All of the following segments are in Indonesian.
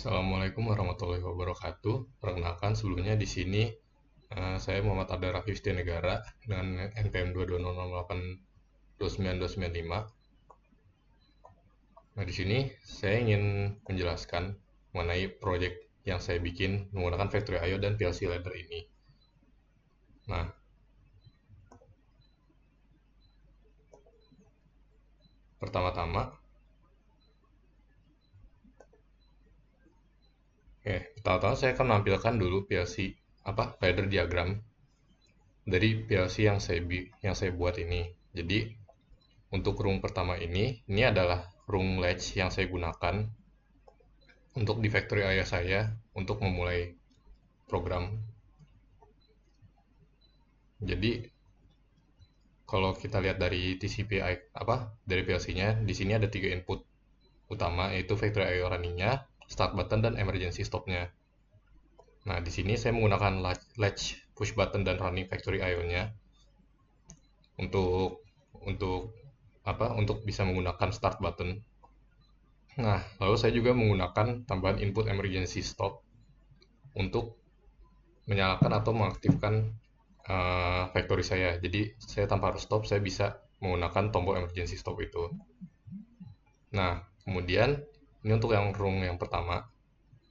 Assalamualaikum warahmatullahi wabarakatuh. Perkenalkan sebelumnya di sini saya Muhammad Abdar Rafif Negara dengan NPM 22008292995. Nah, di sini saya ingin menjelaskan mengenai proyek yang saya bikin menggunakan Factory IO dan PLC Ladder ini. Nah, pertama-tama saya akan menampilkan dulu PLC ladder diagram dari PLC yang saya buat ini. Jadi untuk rung pertama ini adalah rung latch yang saya gunakan untuk di factory ayah saya untuk memulai program. Jadi kalau kita lihat dari TCP dari PLC-nya, di sini ada 3 input utama, yaitu factory IO running-nya, start button, dan emergency stop-nya. Nah, di sini saya menggunakan latch push button dan running factory IO-nya untuk bisa menggunakan start button. Nah, lalu saya juga menggunakan tambahan input emergency stop untuk menyalakan atau mengaktifkan factory saya. Jadi saya tanpa harus stop, saya bisa menggunakan tombol emergency stop itu. Nah, kemudian ini untuk yang rung yang pertama,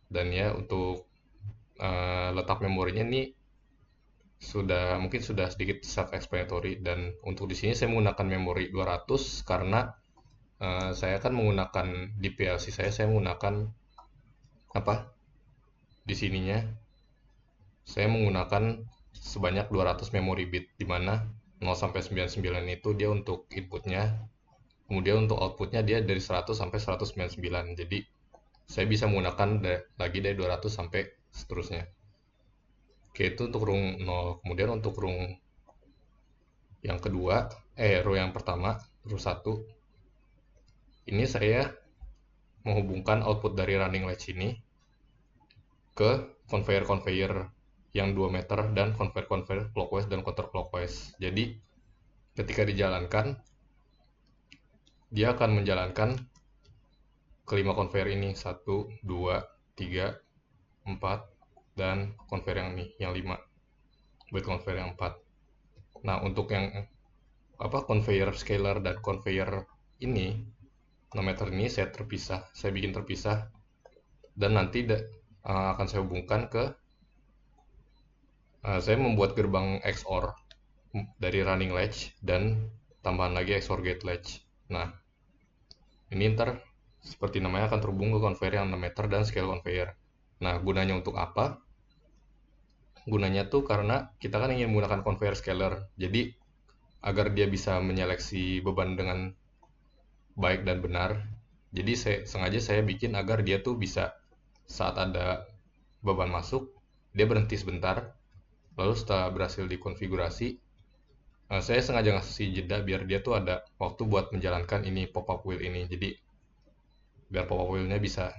dan ya untuk letak memorinya ini mungkin sudah sedikit self-explanatory, dan untuk di sini saya menggunakan memori 200 karena saya akan menggunakan di PLC saya menggunakan di sininya saya menggunakan sebanyak 200 memory bit, di mana 0 sampai 99 itu dia untuk inputnya, kemudian untuk outputnya dia dari 100 sampai 199. Jadi saya bisa menggunakan lagi dari 200 sampai seterusnya. Oke, itu untuk rung 0. Kemudian untuk rung yang kedua, row yang pertama, row 1, ini saya menghubungkan output dari running latch ini ke conveyor yang 2 meter dan conveyor clockwise dan counterclockwise. Jadi ketika dijalankan, dia akan menjalankan kelima conveyor ini, 1, 2, 3, 4, dan conveyor yang ini, yang 5, buat conveyor yang 4. Nah, untuk yang conveyor scaler dan conveyor ini 6 meter ini saya bikin terpisah, dan nanti akan saya hubungkan ke saya membuat gerbang XOR dari running latch dan tambahan lagi XOR gate latch. Nah, ini ntar seperti namanya akan terhubung ke conveyor yang 6 meter dan scale conveyor. Nah, gunanya untuk apa? Gunanya tuh karena kita kan ingin menggunakan conveyor scaler, jadi agar dia bisa menyeleksi beban dengan baik dan benar. Jadi sengaja saya bikin agar dia tuh bisa saat ada beban masuk, dia berhenti sebentar, lalu setelah berhasil dikonfigurasi, saya sengaja ngasih jeda biar dia tuh ada waktu buat menjalankan ini pop-up wheel ini. Jadi biar pop-up wheel-nya bisa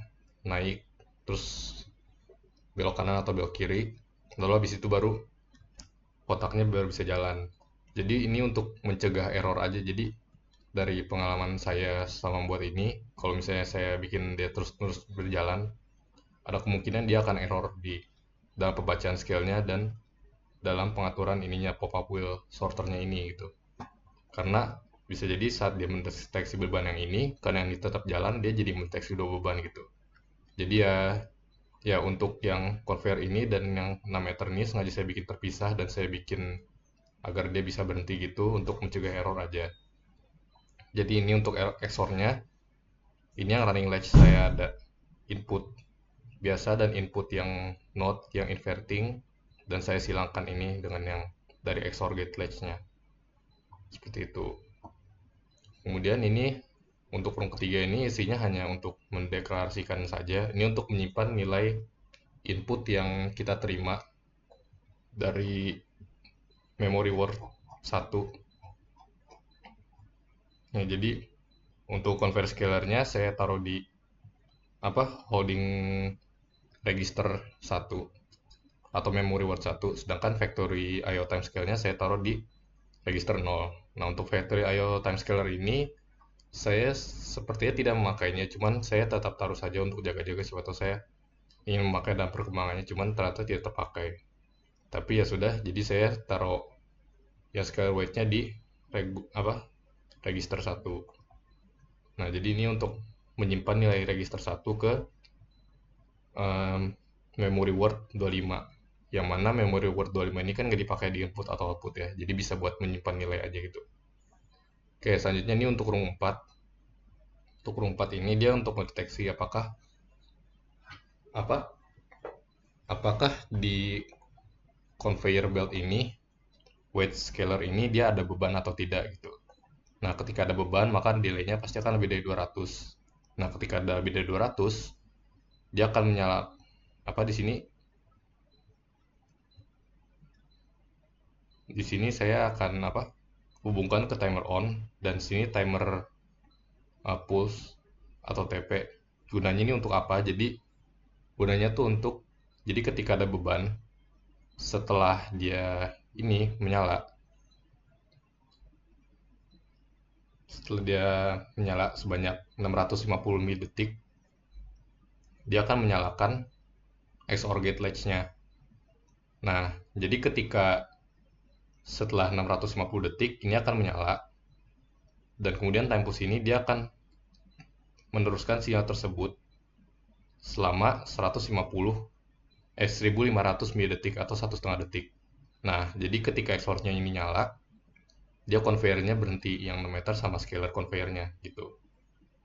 naik, terus belok kanan atau belok kiri, lalu habis itu baru kotaknya baru bisa jalan. Jadi ini untuk mencegah error aja. Jadi dari pengalaman saya selama membuat ini, kalau misalnya saya bikin dia terus berjalan, ada kemungkinan dia akan error di dalam pembacaan scale-nya dan dalam pengaturan ininya pop-up wheel sorternya ini gitu. Karena bisa jadi saat dia mendeteksi beban yang ini, karena yang ini tetap jalan, dia jadi mendeteksi dua beban gitu. Jadi ya untuk yang conveyor ini dan yang 6 meter ini sengaja saya bikin terpisah, dan saya bikin agar dia bisa berhenti gitu untuk mencegah error aja. Jadi ini untuk XOR-nya, ini yang running latch saya ada input biasa dan input yang not, yang inverting, dan saya silangkan ini dengan yang dari XOR gate latch-nya. Seperti itu. Kemudian ini untuk rung ketiga ini isinya hanya untuk mendeklarasikan saja. Ini untuk menyimpan nilai input yang kita terima dari memory word 1. Nah, jadi untuk conveyor scaler-nya saya taruh di holding register 1 atau memory word 1, sedangkan factory IO time scale-nya saya taruh di register 0. Nah, untuk factory IO time scaler ini saya sepertinya tidak memakainya, cuman saya tetap taruh saja untuk jaga-jaga siapa tahu saya ingin memakai dalam perkembangannya, cuman ternyata tidak terpakai. Tapi ya sudah, jadi saya taruh ya scalar weight-nya di register 1. Nah, jadi ini untuk menyimpan nilai register 1 ke memory word 25. Yang mana memory word 25 ini kan nggak dipakai di input atau output ya. Jadi bisa buat menyimpan nilai aja gitu. Oke, selanjutnya ini untuk room 4. Untuk room 4 ini dia untuk mendeteksi apakah di conveyor belt ini weight scaler ini dia ada beban atau tidak gitu. Nah, ketika ada beban maka delaynya pasti akan lebih dari 200. Nah, ketika ada lebih dari 200, dia akan menyala di sini. Di sini saya akan hubungkan ke timer on, dan sini timer pulse atau TP. Gunanya ini untuk apa? Jadi gunanya tuh jadi ketika ada beban, setelah dia ini menyala, sebanyak 650 detik, dia akan menyalakan XOR gate latch-nya. Nah, jadi ketika setelah 650 detik ini akan menyala, dan kemudian time pulse ini dia akan meneruskan sinyal tersebut selama 1500 milidetik atau 1,5 detik. Nah, jadi ketika XOR-nya ini nyala, dia conveyor-nya berhenti, yang meter sama scalar conveyor-nya gitu.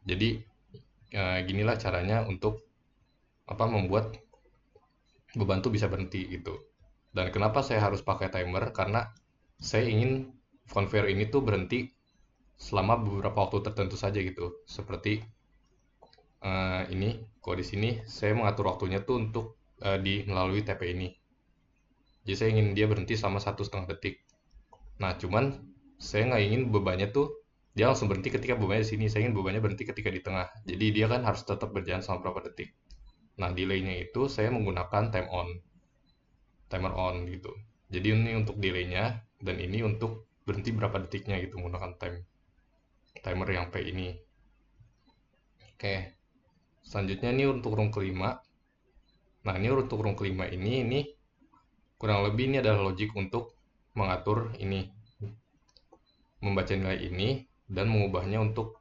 Jadi ginilah caranya untuk membuat beban tuh bisa berhenti gitu. Dan kenapa saya harus pakai timer? Karena saya ingin conveyor ini tuh berhenti selama beberapa waktu tertentu saja gitu. Seperti ini, kalau di sini saya mengatur waktunya tuh untuk melalui TP ini. Jadi saya ingin dia berhenti selama 1,5 detik. Nah, cuman saya nggak ingin bebannya tuh dia langsung berhenti ketika bebannya di sini. Saya ingin bebannya berhenti ketika di tengah. Jadi dia kan harus tetap berjalan selama berapa detik. Nah, delaynya itu saya menggunakan timer on gitu. Jadi ini untuk delaynya, dan ini untuk berhenti berapa detiknya gitu menggunakan timer yang P ini. Oke, selanjutnya ini untuk room kelima. Nah, ini untuk room kelima ini kurang lebih ini adalah logic untuk mengatur ini, membaca nilai ini dan mengubahnya untuk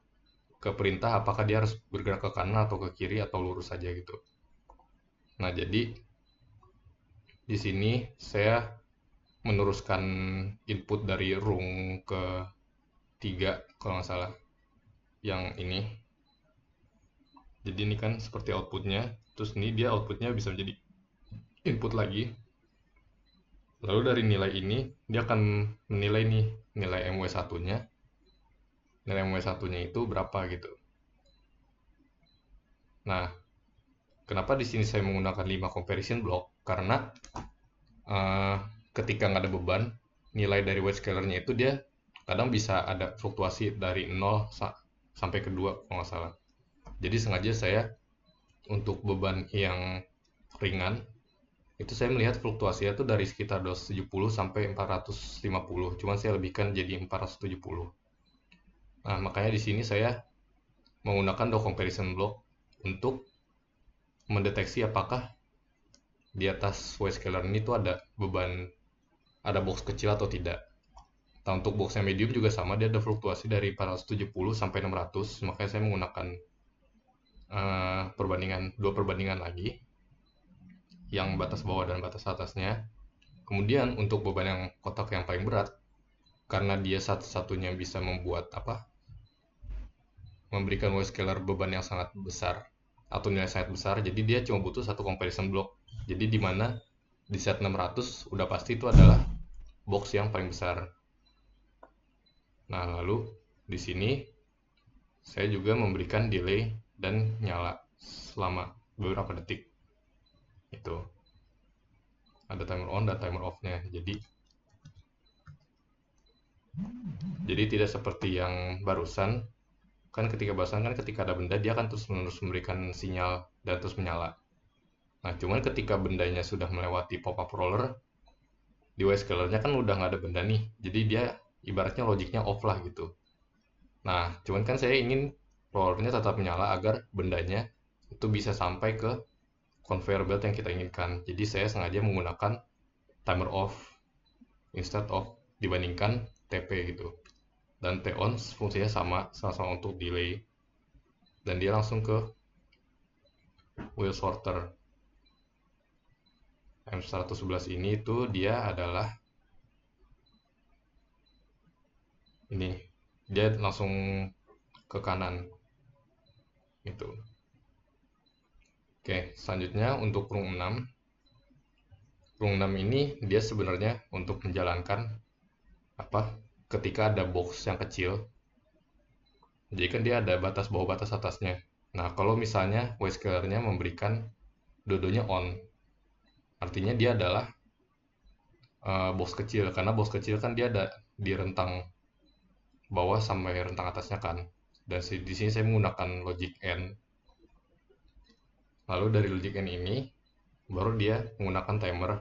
ke perintah apakah dia harus bergerak ke kanan atau ke kiri atau lurus saja gitu. Nah, jadi di sini saya meneruskan input dari room ke 3 kalau nggak salah, yang ini. Jadi ini kan seperti outputnya, terus ini dia outputnya bisa menjadi input lagi. Lalu dari nilai ini dia akan menilai nih nilai MW1-nya. Nilai MW1-nya itu berapa gitu. Nah, kenapa di sini saya menggunakan 5 comparison block? Karena ketika nggak ada beban, nilai dari weight scaler-nya itu dia kadang bisa ada fluktuasi dari 0 sampai ke 2 kalau nggak salah. Jadi sengaja saya untuk beban yang ringan itu saya melihat fluktuasinya tuh dari sekitar 270 sampai 450. Cuman saya lebihkan jadi 470. Nah, makanya di sini saya menggunakan dua comparison block untuk mendeteksi apakah di atas weight scaler ini tuh ada beban, ada box kecil atau tidak. Nah, untuk boxnya medium juga sama, dia ada fluktuasi dari 470 sampai 600. Makanya saya menggunakan dua perbandingan lagi, yang batas bawah dan batas atasnya. Kemudian untuk beban yang kotak yang paling berat, karena dia satu-satunya bisa memberikan weight scaler beban yang sangat besar atau nilai sangat besar, jadi dia cuma butuh satu comparison block. Jadi di mana di set 600 udah pasti itu adalah box yang paling besar. Nah, lalu di sini saya juga memberikan delay dan nyala selama beberapa detik. Itu ada timer on dan timer off-nya. Jadi tidak seperti yang barusan. Kan ketika ada benda dia akan terus menerus memberikan sinyal dan terus menyala. Nah, cuman ketika bendanya sudah melewati pop-up roller, di weight scaler-nya kan udah nggak ada benda nih. Jadi dia ibaratnya logiknya off lah gitu. Nah, cuman kan saya ingin rollernya tetap menyala agar bendanya itu bisa sampai ke conveyor belt yang kita inginkan. Jadi saya sengaja menggunakan timer off instead of dibandingkan TP gitu. Dan T-on fungsinya sama-sama untuk delay. Dan dia langsung ke wheel sorter. M111 ini tuh dia adalah ini, dia langsung ke kanan gitu. Oke, selanjutnya untuk rung 6. Rung 6 ini dia sebenarnya untuk menjalankan apa? Ketika ada box yang kecil. Jadi kan dia ada batas bawah batas atasnya. Nah, kalau misalnya Y scalar-nya memberikan dua-duanya on, artinya dia adalah box kecil, karena box kecil kan dia ada di rentang bawah sampai rentang atasnya kan. Dan di sini saya menggunakan logic N. Lalu dari logic N ini baru dia menggunakan timer.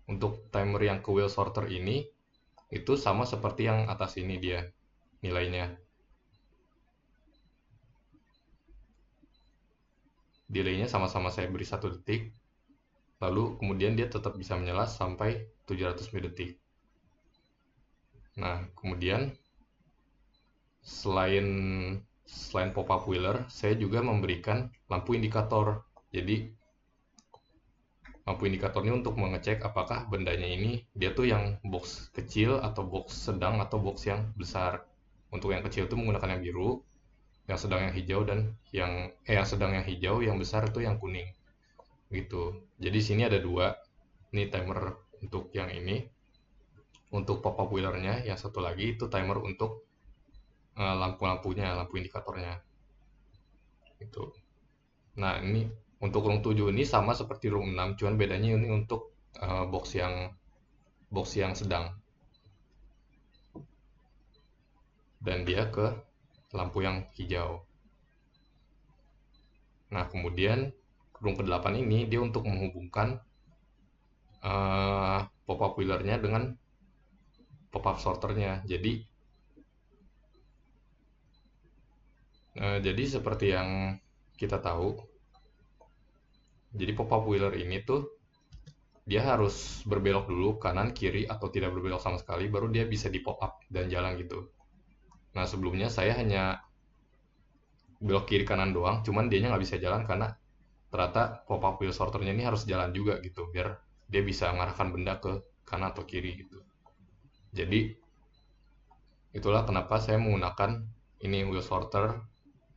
Untuk timer yang ke wheel sorter ini itu sama seperti yang atas ini dia nilainya. Delaynya sama-sama saya beri 1 detik. Lalu kemudian dia tetap bisa menyala sampai 700 detik. Nah, kemudian selain pop-up wheeler, saya juga memberikan lampu indikator. Jadi lampu indikator ini untuk mengecek apakah bendanya ini dia tuh yang box kecil atau box sedang atau box yang besar. Untuk yang kecil itu menggunakan yang biru, yang sedang yang hijau, dan yang sedang yang hijau, yang besar itu yang kuning. Gitu. Jadi sini ada 2. Ini timer untuk yang ini. Untuk pop-up wheelernya, yang satu lagi itu timer untuk lampu-lampunya, lampu indikatornya. Gitu. Nah, ini untuk rung 7 ini sama seperti rung 6, cuman bedanya ini untuk box yang sedang. Dan dia ke lampu yang hijau. Nah, kemudian rung ke-8 ini dia untuk menghubungkan pop-up wheelernya dengan pop-up sorternya. Jadi seperti yang kita tahu, jadi pop-up wheeler ini tuh dia harus berbelok dulu kanan kiri atau tidak berbelok sama sekali baru dia bisa di pop up dan jalan gitu. Nah, sebelumnya saya hanya belok kiri kanan doang, cuman dianya nggak bisa jalan karena ternyata pop-up wheel sorternya ini harus jalan juga gitu biar dia bisa mengarahkan benda ke kanan atau kiri gitu. Jadi itulah kenapa saya menggunakan ini wheel sorter,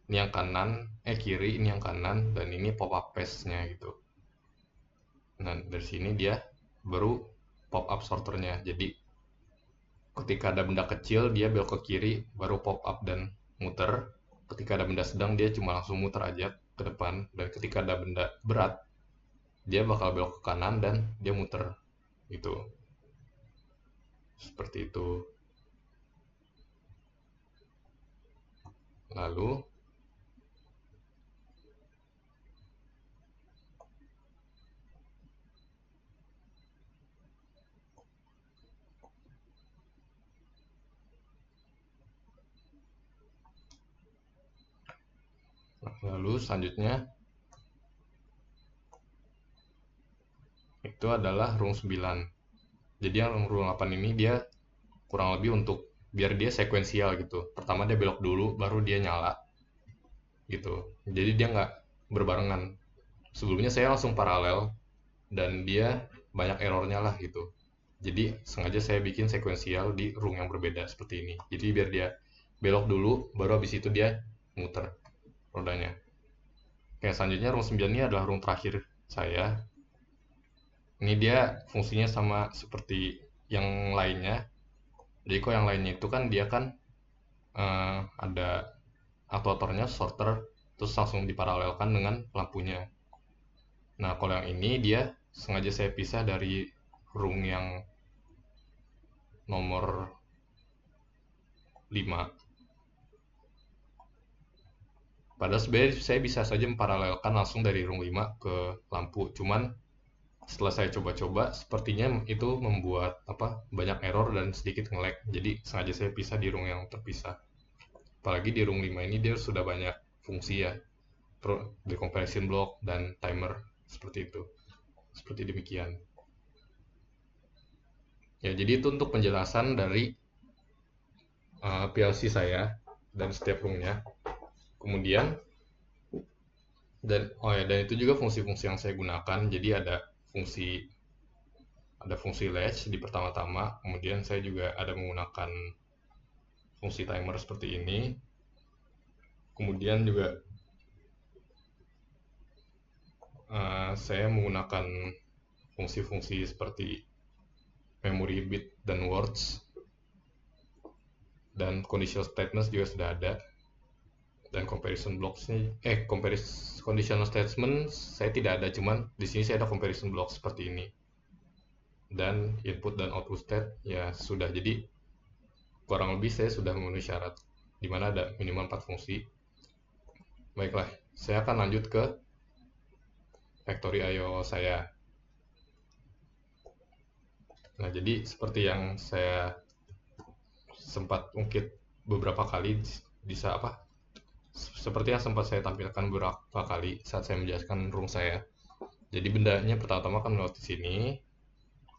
ini yang kanan, kiri, ini yang kanan, dan ini pop-up paste-nya gitu. Nah, dari sini dia baru pop-up sorternya. Jadi ketika ada benda kecil dia belok ke kiri baru pop-up dan muter. Ketika ada benda sedang dia cuma langsung muter aja ke depan, dan ketika ada benda berat dia bakal belok ke kanan dan dia muter gitu. Seperti itu. Lalu selanjutnya itu adalah rung 9. Jadi yang rung 8 ini dia kurang lebih untuk biar dia sekuensial gitu. Pertama dia belok dulu baru dia nyala gitu. Jadi dia nggak berbarengan. Sebelumnya saya langsung paralel dan dia banyak errornya lah gitu. Jadi sengaja saya bikin sekuensial di rung yang berbeda seperti ini. Jadi biar dia belok dulu baru habis itu dia muter rodanya. Oke, selanjutnya rung 9 ini adalah rung terakhir saya. Ini dia fungsinya sama seperti yang lainnya. Jadi kok yang lainnya itu kan dia kan ada aktuatornya sorter terus langsung diparalelkan dengan lampunya. Nah, kalau yang ini dia sengaja saya pisah dari rung yang nomor 5. Padahal sebenarnya saya bisa saja memparalelkan langsung dari rung 5 ke lampu. Cuman setelah saya coba-coba sepertinya itu membuat banyak error dan sedikit nge-lag. Jadi sengaja saya pisah di rung yang terpisah. Apalagi di rung 5 ini dia sudah banyak fungsi ya. Decompression block dan timer. seperti itu, seperti demikian ya. Jadi itu untuk penjelasan dari PLC saya dan setiap roomnya. Kemudian dan itu juga fungsi-fungsi yang saya gunakan. Jadi ada fungsi latch di pertama-tama, kemudian saya juga ada menggunakan fungsi timer seperti ini. Kemudian juga saya menggunakan fungsi-fungsi seperti memory bit dan words, dan conditional statements juga sudah ada, dan comparison blocks-nya conditional statement saya tidak ada, cuman di sini saya ada comparison block seperti ini. Dan input dan output state ya sudah. Jadi kurang lebih saya sudah memenuhi syarat, dimana ada minimal 4 fungsi. Baiklah, saya akan lanjut ke factory IO saya. Nah, jadi seperti yang saya sempat ungkit beberapa kali seperti yang sempat saya tampilkan beberapa kali saat saya menjelaskan room saya. Jadi bendanya pertama-tama akan melewati sini.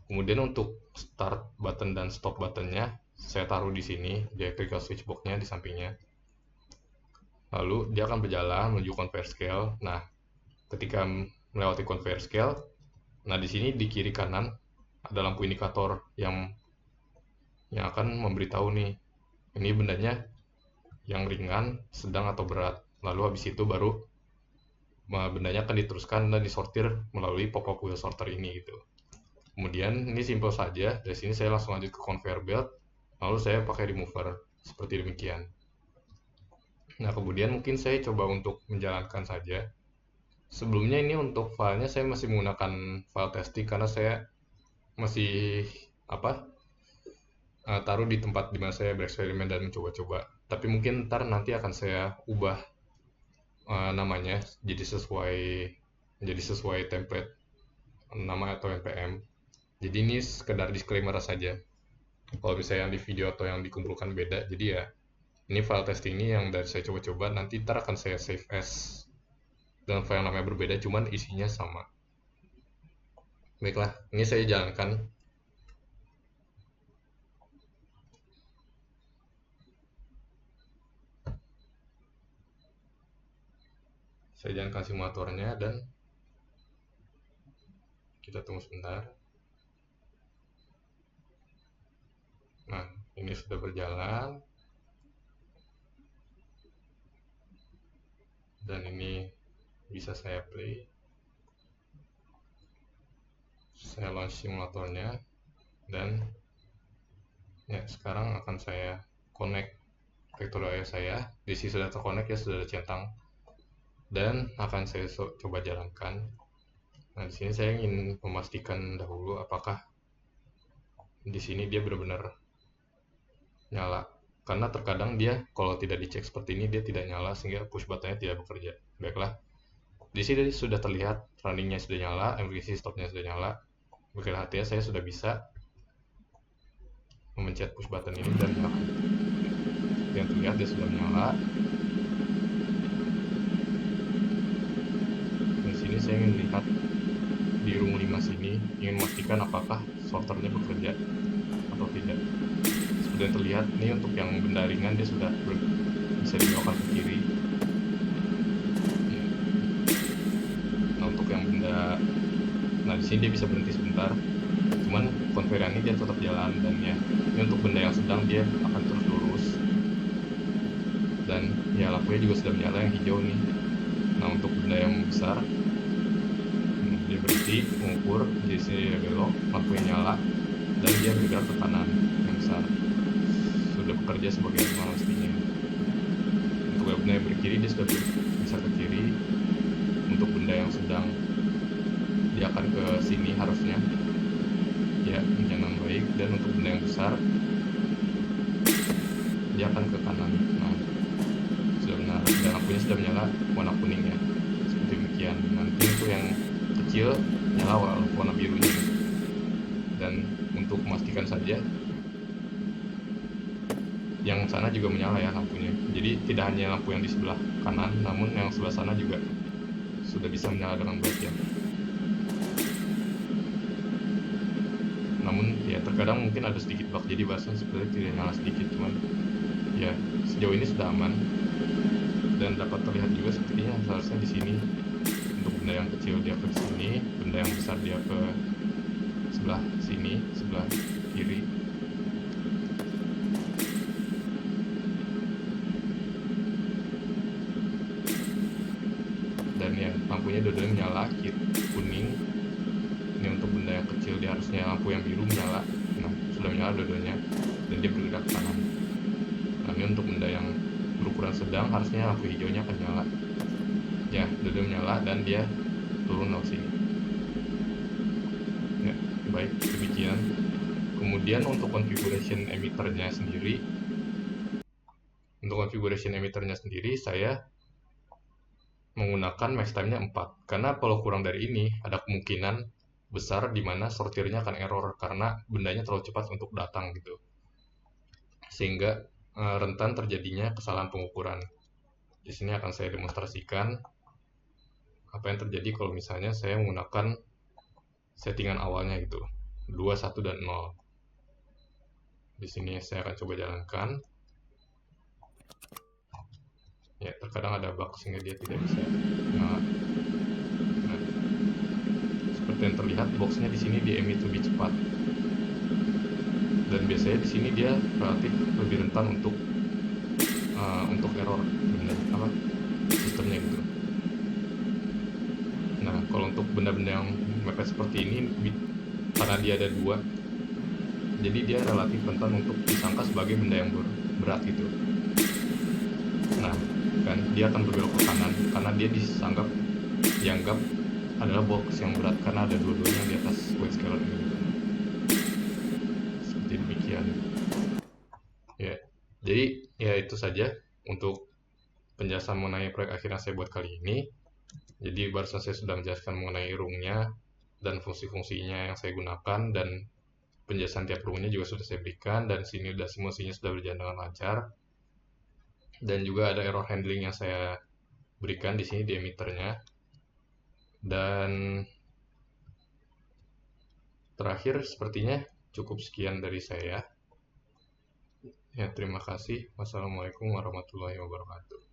Kemudian untuk start button dan stop buttonnya saya taruh di sini, di electrical switch box-nya di sampingnya. Lalu dia akan berjalan menuju conveyor scale. Nah, ketika melewati conveyor scale, nah di sini di kiri kanan ada lampu indikator yang akan memberitahu nih, ini bendanya yang ringan, sedang atau berat. Lalu habis itu baru bendanya akan diteruskan dan disortir melalui pop-up wheel sorter ini gitu. Kemudian ini simple saja. Dari sini saya langsung lanjut ke conveyor belt, lalu saya pakai remover seperti demikian. Nah, kemudian mungkin saya coba untuk menjalankan saja. Sebelumnya ini untuk filenya saya masih menggunakan file testing karena saya masih taruh di tempat dimana saya bereksperimen dan mencoba-coba. Tapi mungkin nanti akan saya ubah namanya jadi sesuai template nama atau npm. Jadi ini sekedar disclaimer saja. Kalau misalnya yang di video atau yang dikumpulkan beda, jadi ya ini file testing ini yang dari saya coba-coba, nanti akan saya save as dengan file namanya berbeda, cuman isinya sama. Baiklah, ini saya jalankan. Saya jalankan simulatornya dan kita tunggu sebentar. Nah, ini sudah berjalan. Dan ini bisa saya play. Saya launch simulatornya. Dan ya, sekarang akan saya connect factory IO saya. Di sini sudah terconnect ya, sudah centang. Dan akan saya coba jalankan. Nah, di sini saya ingin memastikan dahulu apakah di sini dia benar-benar nyala, karena terkadang dia kalau tidak dicek seperti ini dia tidak nyala sehingga push buttonnya tidak bekerja. Baiklah, di sini sudah terlihat runningnya sudah nyala, emergency stopnya sudah nyala. Baiklah, artinya saya sudah bisa memencet push button ini dan nyala. Yang terlihat dia sudah menyala. Di sini saya ingin lihat di room 5 sini, ingin memastikan apakah sorternya bekerja atau tidak. Sudah terlihat ini untuk yang benda ringan dia sudah bisa dibelokkan ke kiri. Nah, untuk yang benda, nah di sini dia bisa berhenti sebentar, cuman conveyor ini dia tetap jalan. Dan ya, ini untuk benda yang sedang dia akan terus lurus. Dan ya, lampunya juga sudah menyala yang hijau nih. Nah, untuk benda yang besar dia berhenti mengukur, jadi sini dia belok, lampunya nyala dan dia bergerak ke kanan yang besar, sudah bekerja sebagai normal mestinya. Untuk benda yang berkiri dia sudah bisa ke kiri. Untuk benda yang sedang dia akan ke sini harusnya ya, dengan baik. Dan untuk benda yang besar dia akan ke kanan. Nah, sudah benar, dan lampunya sudah menyala warna kuning ya, seperti demikian. Nanti untuk yang kecil nyala warna birunya. Dan untuk memastikan saja yang sana juga menyala ya lampunya. Jadi tidak hanya lampu yang di sebelah kanan, namun yang sebelah sana juga sudah bisa menyala dengan baik ya. namun ya terkadang mungkin ada sedikit bug, jadi barusan sebenarnya tidak nyala sedikit, cuman ya sejauh ini sudah aman. Dan dapat terlihat juga sepertinya seharusnya di sini untuk benda yang kecil dia ke sini, benda yang besar dia ke sebelah sini, sebelah kiri. Dan ya lampunya dua-duanya menyala, kuning. Ini untuk benda yang kecil dia harusnya lampu yang biru menyala. Nah, sudah menyala dua-duanya dan dia bergerak ke kanan. Nah, ini untuk benda yang berukuran sedang harusnya lampu hijaunya akan nyala. Ya, dua-duanya menyala dan dia turun ke sini. Ya, baik, demikian. Kemudian untuk configuration emitternya sendiri, saya menggunakan max time-nya 4. Karena kalau kurang dari ini, ada kemungkinan besar di mana sortirnya akan error karena bendanya terlalu cepat untuk datang gitu. Sehingga rentan terjadinya kesalahan pengukuran. Di sini akan saya demonstrasikan apa yang terjadi kalau misalnya saya menggunakan settingan awalnya gitu, 2, 1, dan 0. Di sini saya akan coba jalankan. Ya, terkadang ada bug sehingga dia tidak bisa nyala. Nah, seperti yang terlihat boxnya di sini di emit lebih cepat. Dan biasanya di sini dia relatif lebih rentan untuk error sistemnya gitu. Nah, kalau untuk benda-benda yang mepet seperti ini, karena dia ada 2, jadi dia relatif rentan untuk disangka sebagai benda yang berat gitu. Nah, kan dia akan berbelok ke kanan karena dia dianggap adalah box yang berat karena ada dua-duanya di atas weight scaler ini gitu. Seperti demikian. Ya, jadi ya itu saja untuk penjelasan mengenai proyek akhir yang saya buat kali ini. Jadi barusan saya sudah menjelaskan mengenai roomnya dan fungsi-fungsinya yang saya gunakan, dan penjelasan tiap roomnya juga sudah saya berikan, dan sini sudah simulasinya sudah berjalan dengan lancar. Dan juga ada error handling yang saya berikan di sini di emitternya. Dan terakhir sepertinya cukup sekian dari saya. Ya, terima kasih. Wassalamualaikum warahmatullahi wabarakatuh.